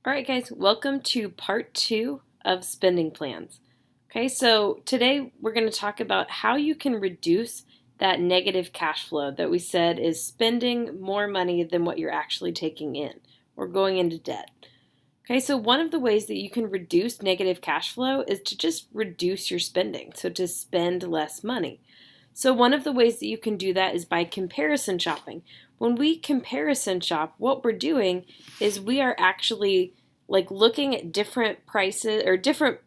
All right, guys, welcome to part 2 of spending plans. Okay, so today we're going to talk about how you can reduce that negative cash flow that we said is spending more money than what you're actually taking in or going into debt. Okay, so one of the ways that you can reduce negative cash flow is to just reduce your spending, so to spend less money. So one of the ways that you can do that is by comparison shopping. When we comparison shop, what we're doing is we are actually like looking at different prices or different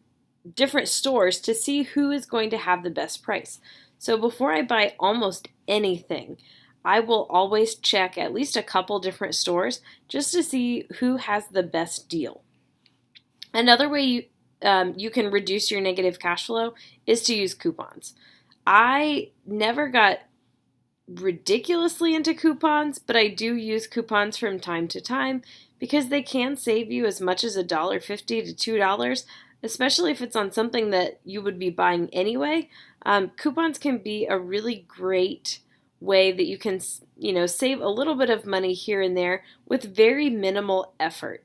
stores to see who is going to have the best price. So before I buy almost anything, I will always check at least a couple different stores just to see who has the best deal. Another way you can reduce your negative cash flow is to use coupons. I never got ridiculously into coupons, but I do use coupons from time to time because they can save you as much as $1.50 to $2, especially if it's on something that you would be buying anyway. Coupons can be a really great way that you can, save a little bit of money here and there with very minimal effort.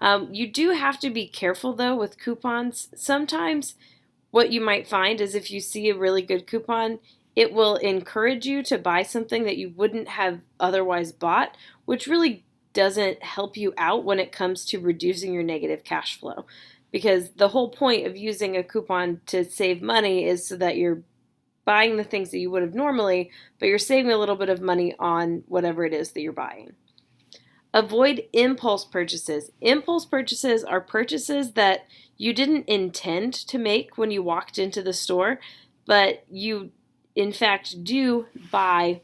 You do have to be careful though with coupons. Sometimes what you might find is if you see a really good coupon, it will encourage you to buy something that you wouldn't have otherwise bought, which really doesn't help you out when it comes to reducing your negative cash flow. Because the whole point of using a coupon to save money is so that you're buying the things that you would have normally, but you're saving a little bit of money on whatever it is that you're buying. Avoid impulse purchases. Impulse purchases are purchases that you didn't intend to make when you walked into the store, but you in fact do buy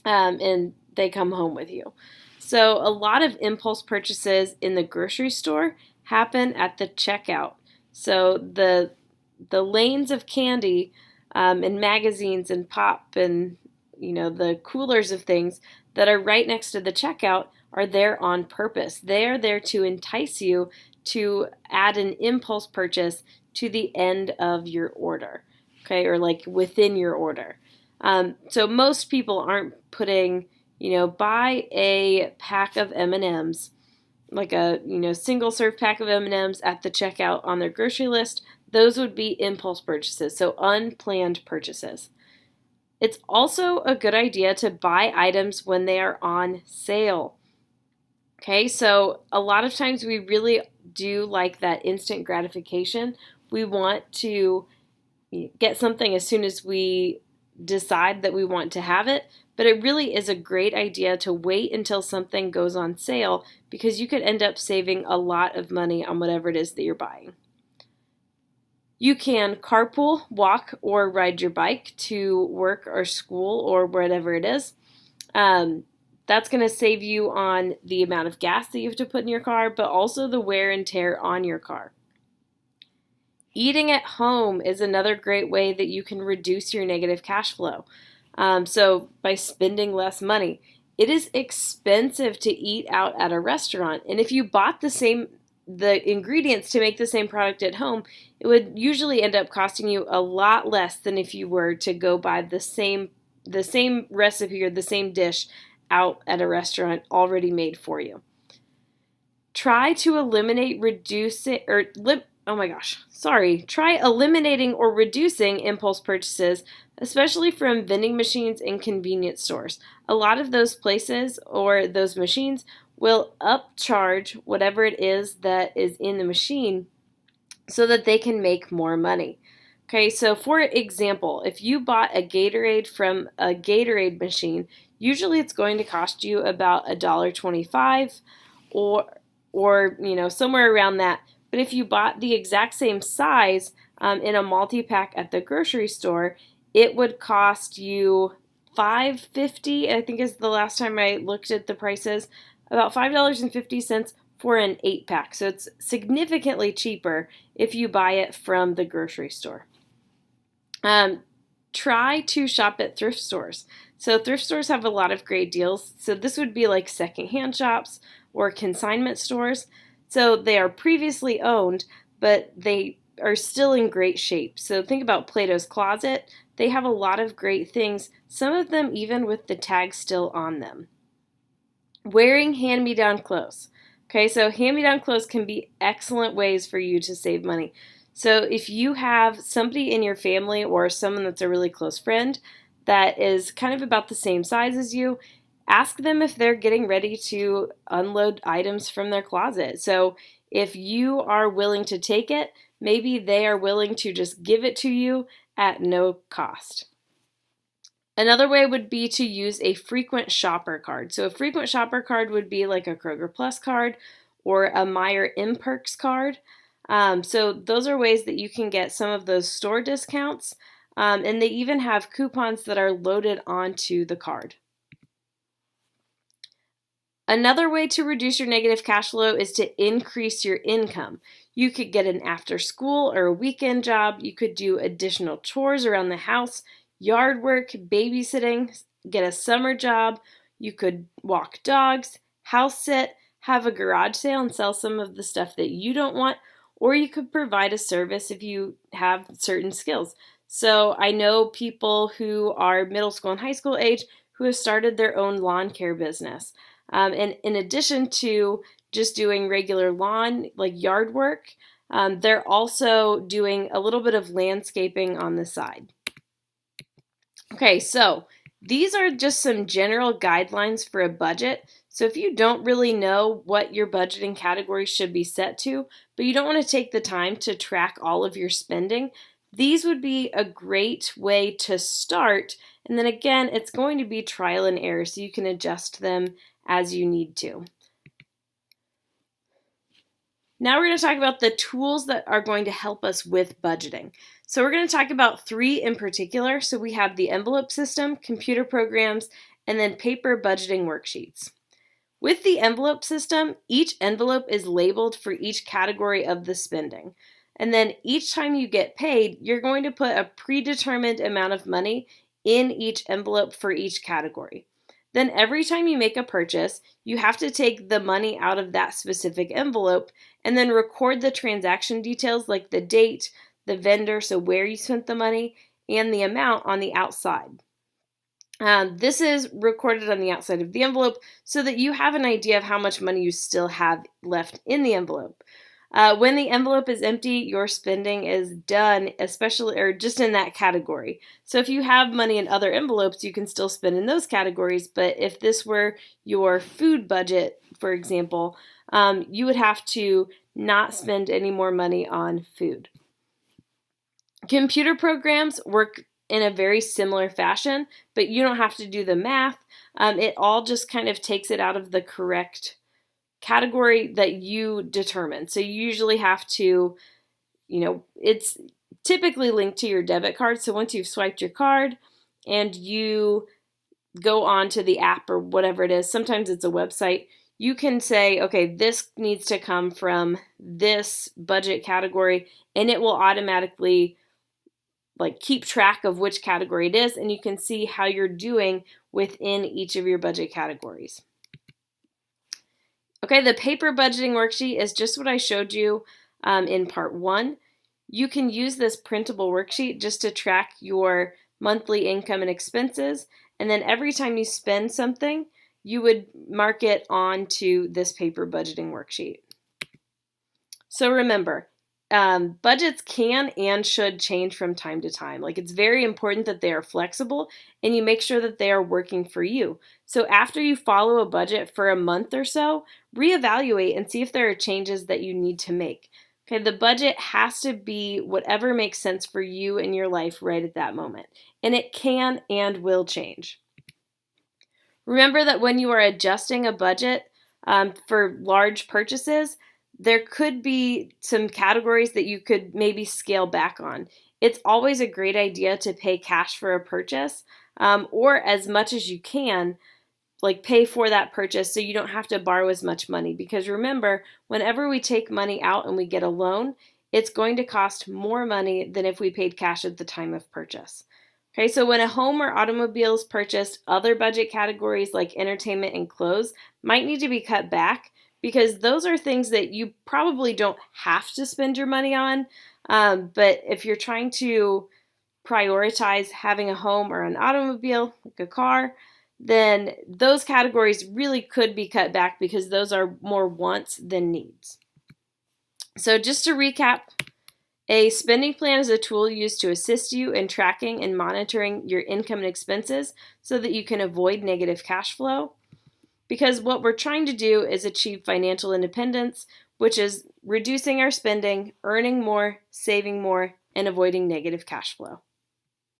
and they come home with you. So a lot of impulse purchases in the grocery store happen at the checkout. So the lanes of candy and magazines and pop and the coolers of things that are right next to the checkout are there on purpose. They're there to entice you to add an impulse purchase to the end of your order, okay, or like within your order. So most people aren't putting, buy a pack of M&Ms, like a single serve pack of M&Ms at the checkout on their grocery list. Those would be impulse purchases, so unplanned purchases. It's also a good idea to buy items when they are on sale. Okay, so a lot of times we really do like that instant gratification. We want to get something as soon as we decide that we want to have it, but it really is a great idea to wait until something goes on sale because you could end up saving a lot of money on whatever it is that you're buying. You can carpool, walk, or ride your bike to work or school or whatever it is. That's going to save you on the amount of gas that you have to put in your car, but also the wear and tear on your car. Eating at home is another great way that you can reduce your negative cash flow. So by spending less money, it is expensive to eat out at a restaurant. And if you bought the ingredients to make the same product at home, it would usually end up costing you a lot less than if you were to go buy the same recipe or the same dish out at a restaurant already made for you. Try eliminating or reducing impulse purchases, especially from vending machines and convenience stores. A lot of those places or those machines will upcharge whatever it is that is in the machine so that they can make more money. Okay, so for example, if you bought a Gatorade from a Gatorade machine, usually it's going to cost you about $1.25 or somewhere around that. But if you bought the exact same size in a multi-pack at the grocery store, it would cost you $5.50, I think is the last time I looked at the prices, about $5.50 for an 8-pack. So it's significantly cheaper if you buy it from the grocery store. Try to shop at thrift stores. So thrift stores have a lot of great deals. So this would be like secondhand shops or consignment stores. So they are previously owned, but they are still in great shape. So think about Plato's Closet. They have a lot of great things, some of them even with the tag still on them. Wearing hand-me-down clothes. Okay, so hand-me-down clothes can be excellent ways for you to save money. So if you have somebody in your family or someone that's a really close friend that is kind of about the same size as you, ask them if they're getting ready to unload items from their closet. So if you are willing to take it, maybe they are willing to just give it to you at no cost. Another way would be to use a frequent shopper card. So a frequent shopper card would be like a Kroger Plus card or a Meijer Imperks card. So those are ways that you can get some of those store discounts. And they even have coupons that are loaded onto the card. Another way to reduce your negative cash flow is to increase your income. You could get an after school or a weekend job. You could do additional chores around the house, yard work, babysitting, get a summer job. You could walk dogs, house sit, have a garage sale and sell some of the stuff that you don't want, or you could provide a service if you have certain skills. So I know people who are middle school and high school age who have started their own lawn care business. And in addition to just doing regular lawn, like yard work, they're also doing a little bit of landscaping on the side. Okay, so these are just some general guidelines for a budget. So if you don't really know what your budgeting categories should be set to, but you don't want to take the time to track all of your spending, these would be a great way to start. And then again, it's going to be trial and error, so you can adjust them as you need to. Now we're going to talk about the tools that are going to help us with budgeting. So we're going to talk about 3 in particular. So we have the envelope system, computer programs, and then paper budgeting worksheets. With the envelope system, each envelope is labeled for each category of the spending. And then each time you get paid, you're going to put a predetermined amount of money in each envelope for each category. Then every time you make a purchase, you have to take the money out of that specific envelope and then record the transaction details like the date, the vendor, so where you spent the money, and the amount on the outside. This is recorded on the outside of the envelope so that you have an idea of how much money you still have left in the envelope. When the envelope is empty, your spending is done, especially or just in that category. So if you have money in other envelopes, you can still spend in those categories. But if this were your food budget, for example, you would have to not spend any more money on food. Computer programs work in a very similar fashion, but you don't have to do the math. It all just kind of takes it out of the correct category that you determine. So you usually have to, it's typically linked to your debit card. So once you've swiped your card and you go on to the app or whatever it is, sometimes it's a website, you can say, okay, this needs to come from this budget category, and it will automatically keep track of which category it is, and you can see how you're doing within each of your budget categories. Okay, the paper budgeting worksheet is just what I showed you in part 1. You can use this printable worksheet just to track your monthly income and expenses, and then every time you spend something, you would mark it onto this paper budgeting worksheet. So remember, budgets can and should change from time to time. It's very important that they are flexible and you make sure that they are working for you. So after you follow a budget for a month or so, reevaluate and see if there are changes that you need to make. Okay, the budget has to be whatever makes sense for you in your life right at that moment. And it can and will change. Remember that when you are adjusting a budget for large purchases, there could be some categories that you could maybe scale back on. It's always a great idea to pay cash for a purchase or as much as you can, pay for that purchase so you don't have to borrow as much money. Because remember, whenever we take money out and we get a loan, it's going to cost more money than if we paid cash at the time of purchase. Okay, so when a home or automobile is purchased, other budget categories like entertainment and clothes might need to be cut back because those are things that you probably don't have to spend your money on. But if you're trying to prioritize having a home or an automobile, like a car, then those categories really could be cut back because those are more wants than needs. So just to recap, a spending plan is a tool used to assist you in tracking and monitoring your income and expenses so that you can avoid negative cash flow. Because what we're trying to do is achieve financial independence, which is reducing our spending, earning more, saving more, and avoiding negative cash flow.